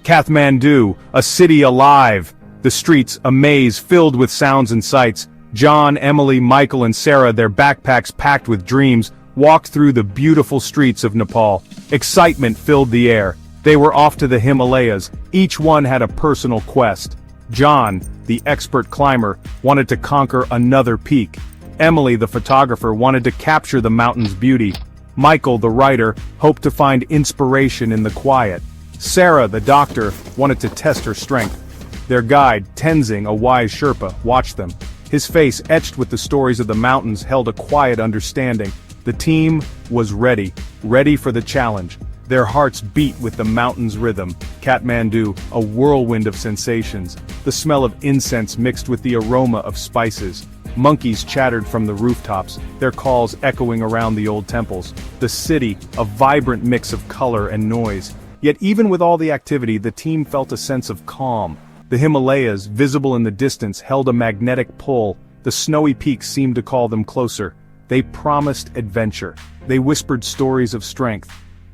Kathmandu, a city alive. The streets, a maze filled with sounds and sights. John, Emily, Michael, and Sarah, their backpacks packed with dreams, walked through the beautiful streets of Nepal. Excitement filled the air. They were off to the Himalayas. Each one had a personal quest. John, the expert climber, wanted to conquer another peak. Emily, the photographer, wanted to capture the mountain's beauty. Michael, the writer, hoped to find inspiration in the quiet. Sarah, the doctor, wanted to test her strength. Their guide, Tenzing, a wise Sherpa, watched them. His face, etched with the stories of the mountains, held a quiet understanding. The team was ready for the challenge. Their hearts beat with the mountain's rhythm. Kathmandu, a whirlwind of sensations. The smell of incense mixed with the aroma of spices. Monkeys chattered from the rooftops, their calls echoing around the old temples. The city, a vibrant mix of color and noise. Yet even with all the activity, the team felt a sense of calm. The Himalayas, visible in the distance, held a magnetic pull. The snowy peaks seemed to call them closer. They promised adventure. They whispered stories of strength.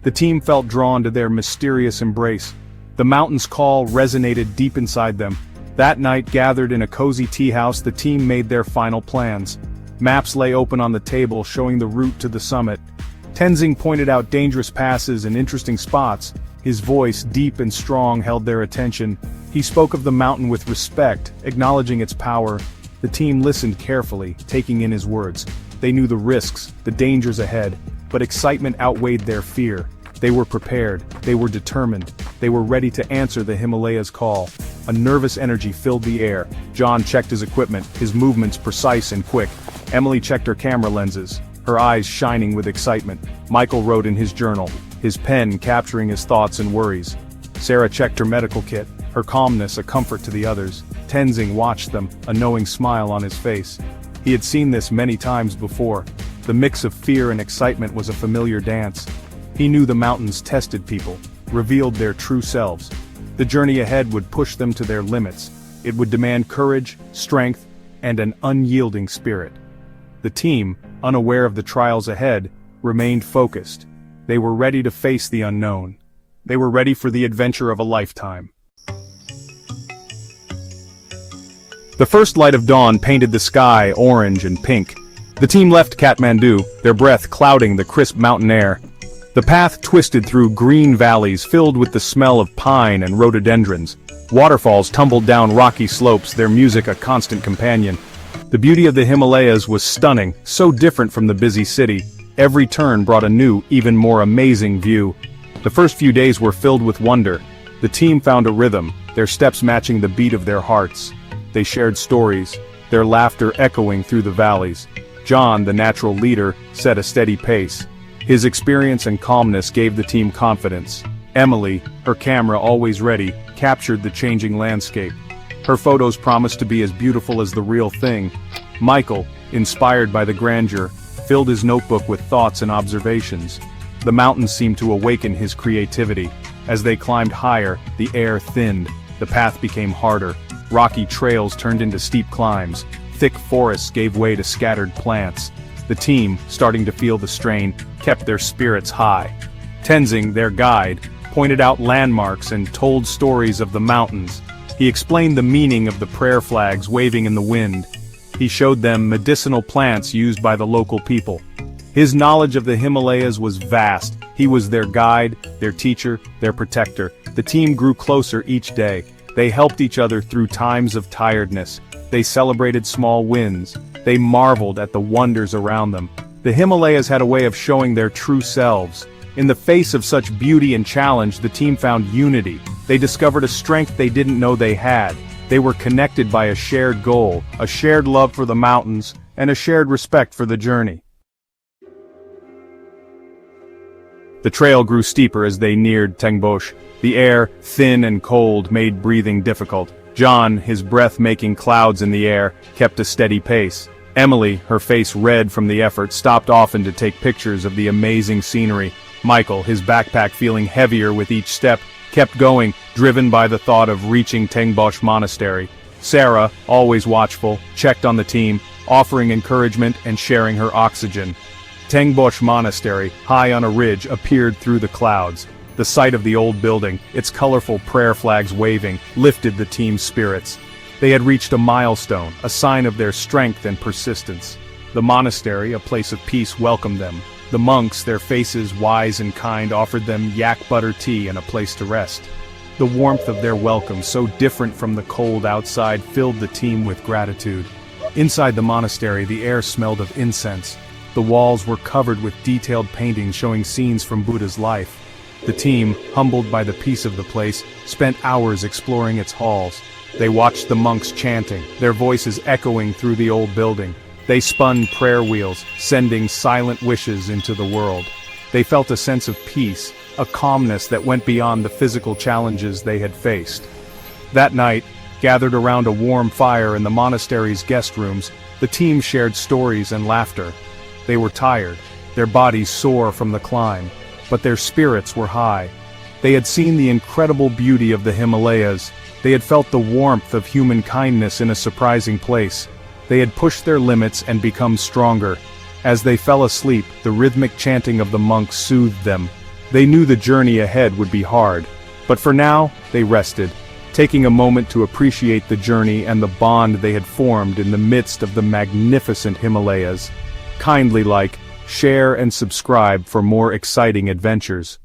The team felt drawn to their mysterious embrace. The mountain's call resonated deep inside them. That night, gathered in a cozy tea house, the team made their final plans. Maps lay open on the table, showing the route to the summit. Tenzing pointed out dangerous passes and interesting spots. His voice, deep and strong, held their attention. He spoke of the mountain with respect, acknowledging its power. The team listened carefully, taking in his words. They knew the risks, the dangers ahead, but excitement outweighed their fear. They were prepared, they were determined, they were ready to answer the Himalayas' call. A nervous energy filled the air. John checked his equipment, his movements precise and quick. Emily checked her camera lenses, her eyes shining with excitement. Michael wrote in his journal, his pen capturing his thoughts and worries. Sarah checked her medical kit, her calmness a comfort to the others. Tenzing watched them, a knowing smile on his face. He had seen this many times before. The mix of fear and excitement was a familiar dance. He knew the mountains tested people, revealed their true selves. The journey ahead would push them to their limits. It would demand courage, strength, and an unyielding spirit. The team, unaware of the trials ahead, remained focused. They were ready to face the unknown. They were ready for the adventure of a lifetime. The first light of dawn painted the sky orange and pink. The team left Kathmandu, their breath clouding the crisp mountain air. The path twisted through green valleys filled with the smell of pine and rhododendrons. Waterfalls tumbled down rocky slopes, their music a constant companion. The beauty of the Himalayas was stunning, so different from the busy city. Every turn brought a new, even more amazing view. The first few days were filled with wonder. The team found a rhythm, their steps matching the beat of their hearts. They shared stories, their laughter echoing through the valleys. John, the natural leader, set a steady pace. His experience and calmness gave the team confidence. Emily, her camera always ready, captured the changing landscape. Her photos promised to be as beautiful as the real thing. Michael, inspired by the grandeur, filled his notebook with thoughts and observations. The mountains seemed to awaken his creativity. As they climbed higher, the air thinned. The path became harder. Rocky trails turned into steep climbs. Thick forests gave way to scattered plants. The team, starting to feel the strain, kept their spirits high. Tenzing, their guide, pointed out landmarks and told stories of the mountains. He explained the meaning of the prayer flags waving in the wind. He showed them medicinal plants used by the local people. His knowledge of the Himalayas was vast. He was their guide, their teacher, their protector. The team grew closer each day. They helped each other through times of tiredness. They celebrated small wins. They marveled at the wonders around them. The Himalayas had a way of showing their true selves. In the face of such beauty and challenge, the team found unity. They discovered a strength they didn't know they had. They were connected by a shared goal, a shared love for the mountains, and a shared respect for the journey. The trail grew steeper as they neared Tengbosch. The air, thin and cold, made breathing difficult. John, his breath making clouds in the air, kept a steady pace. Emily, her face red from the effort, stopped often to take pictures of the amazing scenery. Michael, his backpack feeling heavier with each step, kept going, driven by the thought of reaching Tengbosch Monastery. Sarah, always watchful, checked on the team, offering encouragement and sharing her oxygen. Tengbosch Monastery, high on a ridge, appeared through the clouds. The sight of the old building, its colorful prayer flags waving, lifted the team's spirits. They had reached a milestone, a sign of their strength and persistence. The monastery, a place of peace, welcomed them. The monks, their faces wise and kind, offered them yak butter tea and a place to rest. The warmth of their welcome, so different from the cold outside, filled the team with gratitude. Inside the monastery, the air smelled of incense. The walls were covered with detailed paintings showing scenes from Buddha's life. The team, humbled by the peace of the place, spent hours exploring its halls. They watched the monks chanting, their voices echoing through the old building. They spun prayer wheels, sending silent wishes into the world. They felt a sense of peace, a calmness that went beyond the physical challenges they had faced. That night, gathered around a warm fire in the monastery's guest rooms, the team shared stories and laughter. They were tired, their bodies sore from the climb, but their spirits were high. They had seen the incredible beauty of the Himalayas. They had felt the warmth of human kindness in a surprising place. They had pushed their limits and become stronger. As they fell asleep, the rhythmic chanting of the monks soothed them. They knew the journey ahead would be hard, but for now, they rested, taking a moment to appreciate the journey and the bond they had formed in the midst of the magnificent Himalayas. Kindly like, share and subscribe for more exciting adventures.